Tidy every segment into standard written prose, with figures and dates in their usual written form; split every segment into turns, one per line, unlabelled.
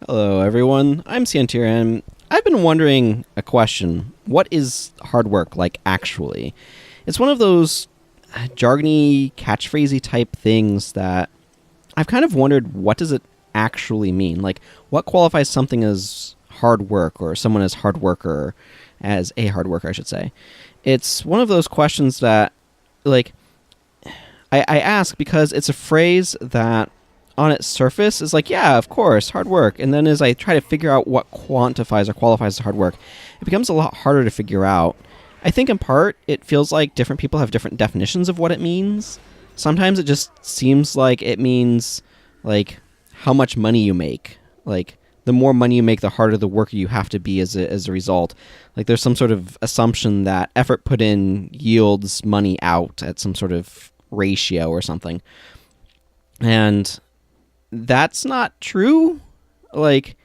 Hello, everyone. I'm Santir, and I've been wondering a question. What is hard work like actually? It's one of those jargony, catchphrasey type things that I've kind of wondered what does it actually mean? Like, what qualifies something as hard work or someone as hard worker, as a hard worker, I should say? It's one of those questions that, like, I ask because it's a phrase that on its surface is like, yeah, of course, hard work. And then as I try to figure out what quantifies or qualifies as hard work, it becomes a lot harder to figure out. I think in part it feels like different people have different definitions of what it means. Sometimes it just seems like it means like how much money you make. Like the more money you make, the harder the worker you have to be as a result. Like there's some sort of assumption that effort put in yields money out at some sort of ratio or something. And that's not true. Like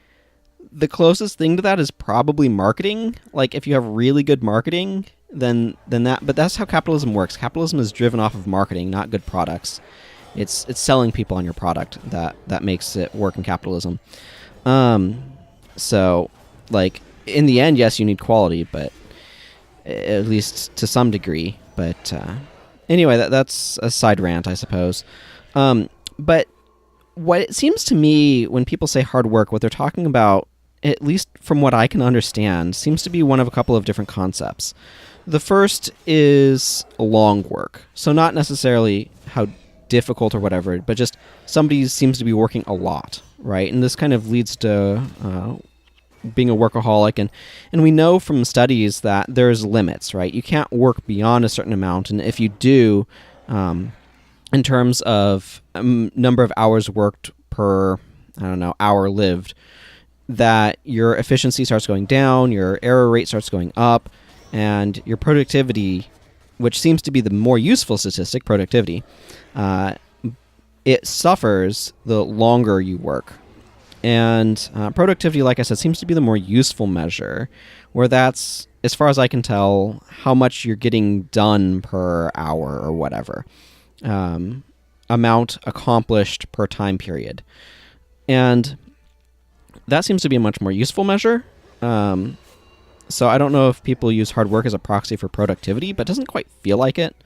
the closest thing to that is probably marketing. Like if you have really good marketing, then that, but that's how capitalism works. Capitalism is driven off of marketing, not good products. It's selling people on your product that makes it work in capitalism. So like in the end, yes, you need quality, but at least to some degree. But anyway, that's a side rant, I suppose. But what it seems to me when people say hard work, what they're talking about, at least from what I can understand, seems to be one of a couple of different concepts. The first is long work. So not necessarily how difficult or whatever, but just somebody seems to be working a lot, right? And this kind of leads to being a workaholic. And we know from studies that there's limits, right? You can't work beyond a certain amount. And if you do, in terms of number of hours worked per, I don't know, hour lived, that your efficiency starts going down, your error rate starts going up, and your productivity, which seems to be the more useful statistic, productivity, it suffers the longer you work. And productivity, like I said, seems to be the more useful measure, where that's, as far as I can tell, how much you're getting done per hour or whatever. Amount accomplished per time period. And that seems to be a much more useful measure. So I don't know if people use hard work as a proxy for productivity, but it doesn't quite feel like it.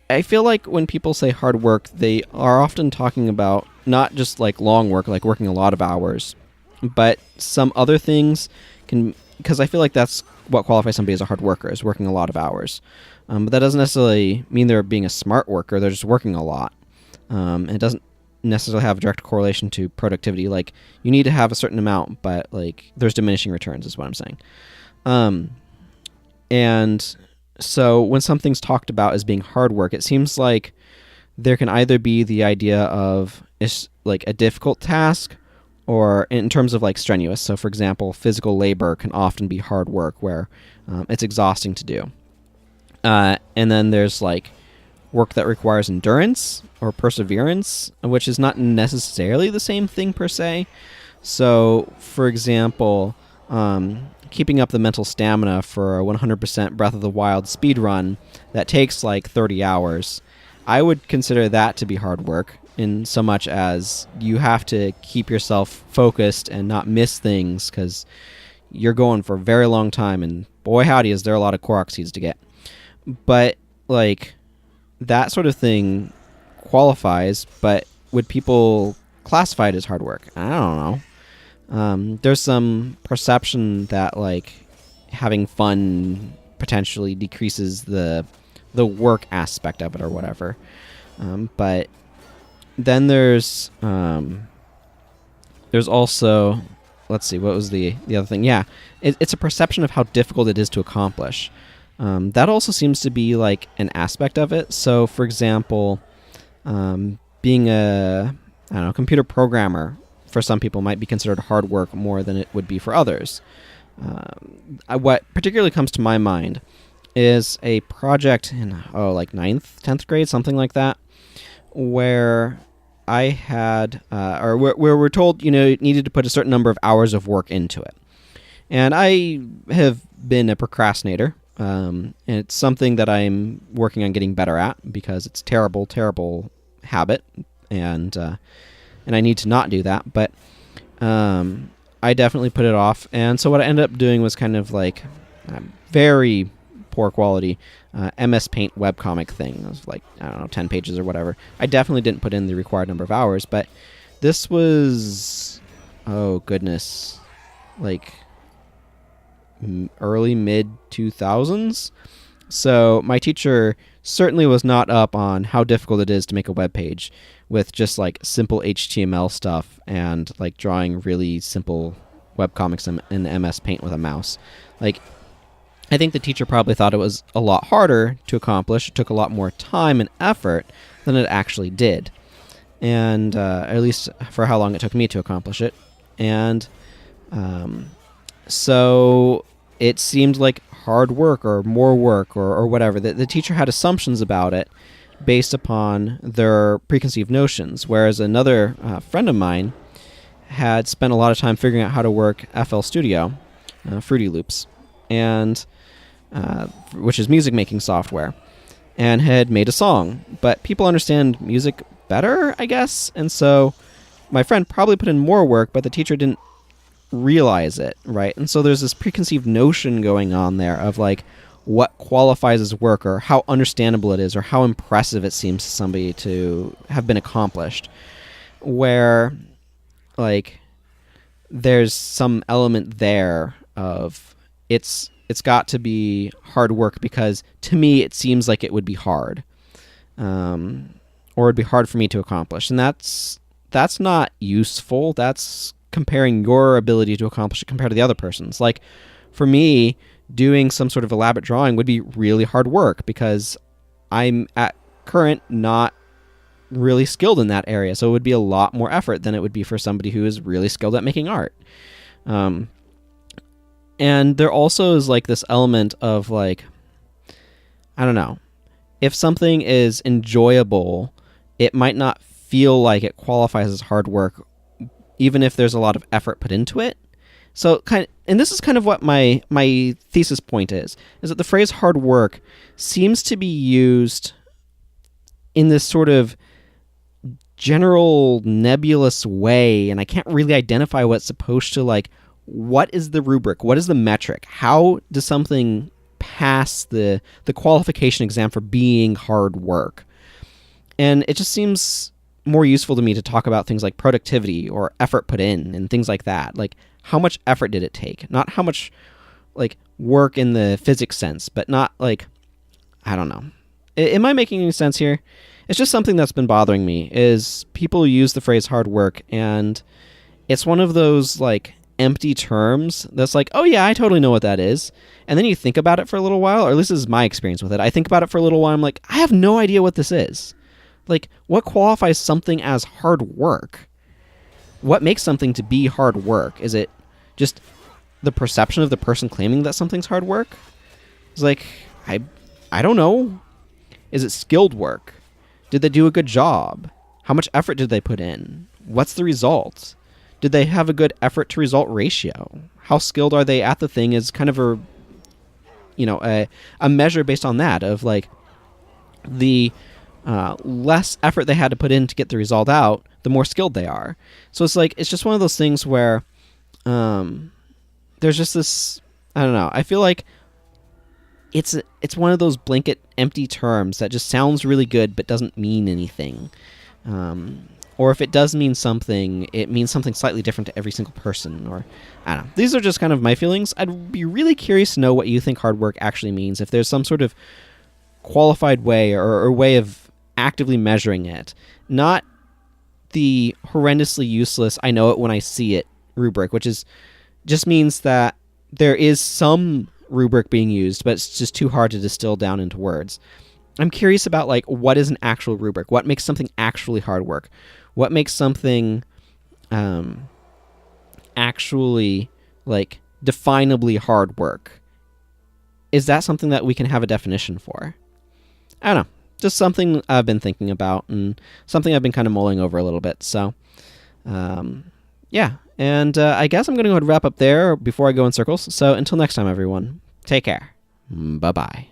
I feel like when people say hard work, they are often talking about not just like long work, like working a lot of hours, but some other things because I feel like that's what qualifies somebody as a hard worker, is working a lot of hours. But that doesn't necessarily mean they're being a smart worker. They're just working a lot. And it doesn't necessarily have a direct correlation to productivity. Like, you need to have a certain amount, but, like, there's diminishing returns is what I'm saying. And so when something's talked about as being hard work, it seems like there can either be the idea of it's, like, a difficult task or in terms of, like, strenuous. So, for example, physical labor can often be hard work where it's exhausting to do. And then there's like work that requires endurance or perseverance, which is not necessarily the same thing per se. So, for example, keeping up the mental stamina for a 100% Breath of the Wild speed run that takes like 30 hours, I would consider that to be hard work, in so much as you have to keep yourself focused and not miss things because you're going for a very long time, and boy howdy is there a lot of Korok seeds to get. But, like, that sort of thing qualifies, but would people classify it as hard work? I don't know. There's some perception that, like, having fun potentially decreases the work aspect of it or whatever. But then there's also, let's see, what was the other thing? Yeah, it's a perception of how difficult it is to accomplish. That also seems to be like an aspect of it. So, for example, being a computer programmer for some people might be considered hard work more than it would be for others. What particularly comes to my mind is a project in like 9th, 10th grade, something like that, where I had where we're told needed to put a certain number of hours of work into it, and I have been a procrastinator. And it's something that I'm working on getting better at because it's terrible habit, and I need to not do that. But I definitely put it off. And so what I ended up doing was kind of like very poor quality MS Paint webcomic thing. It was like, I don't know, 10 pages or whatever. I definitely didn't put in the required number of hours, but this was, oh goodness, like early mid 2000s. So my teacher certainly was not up on how difficult it is to make a web page with just like simple HTML stuff and like drawing really simple webcomics in MS Paint with a mouse. Like, I think the teacher probably thought it was a lot harder to accomplish. It took a lot more time and effort than it actually did. And at least for how long it took me to accomplish it. And so it seemed like hard work or more work or whatever. The teacher had assumptions about it based upon their preconceived notions, whereas another friend of mine had spent a lot of time figuring out how to work FL Studio, Fruity Loops, and which is music making software, and had made a song. But people understand music better, I guess, and so my friend probably put in more work, but the teacher didn't realize it, right? And so there's this preconceived notion going on there of like what qualifies as work, or how understandable it is, or how impressive it seems to somebody to have been accomplished, where like there's some element there of it's got to be hard work because to me it seems like it would be hard, or it'd be hard for me to accomplish, and that's not useful. That's comparing your ability to accomplish it compared to the other person's. Like, for me, doing some sort of elaborate drawing would be really hard work because I'm at current not really skilled in that area. So it would be a lot more effort than it would be for somebody who is really skilled at making art. And there also is like this element of like, I don't know, if something is enjoyable, it might not feel like it qualifies as hard work, even if there's a lot of effort put into it. So and this is kind of what my thesis point is that the phrase hard work seems to be used in this sort of general nebulous way, and I can't really identify what's supposed to, like, what is the rubric? What is the metric? How does something pass the qualification exam for being hard work? And it just seems more useful to me to talk about things like productivity or effort put in and things like that. Like, how much effort did it take? Not how much, like, work in the physics sense, but not, like, I don't know. Am I making any sense here? It's just something that's been bothering me, is people use the phrase hard work, and it's one of those, like, empty terms that's like, oh yeah, I totally know what that is. And then you think about it for a little while, or at least this is my experience with it. I think about it for a little while, I'm like, I have no idea what this is. Like, what qualifies something as hard work? What makes something to be hard work? Is it just the perception of the person claiming that something's hard work? It's like, I don't know. Is it skilled work? Did they do a good job? How much effort did they put in? What's the result? Did they have a good effort to result ratio? How skilled are they at the thing is kind of a measure based on that, of like the less effort they had to put in to get the result out, the more skilled they are. So it's like, it's just one of those things where there's just this, I don't know, I feel like it's one of those blanket empty terms that just sounds really good but doesn't mean anything. Or if it does mean something, it means something slightly different to every single person. Or, I don't know. These are just kind of my feelings. I'd be really curious to know what you think hard work actually means. If there's some sort of qualified way or way of actively measuring it. Not the horrendously useless, I know it when I see it rubric, which is just means that there is some rubric being used, but it's just too hard to distill down into words. I'm curious about, like, what is an actual rubric? What makes something actually hard work? What makes something actually, like, definably hard work? Is that something that we can have a definition for? I don't know. Just something I've been thinking about, and something I've been kind of mulling over a little bit. So, yeah. And I guess I'm going to go ahead and wrap up there before I go in circles. So until next time, everyone, take care. Bye-bye.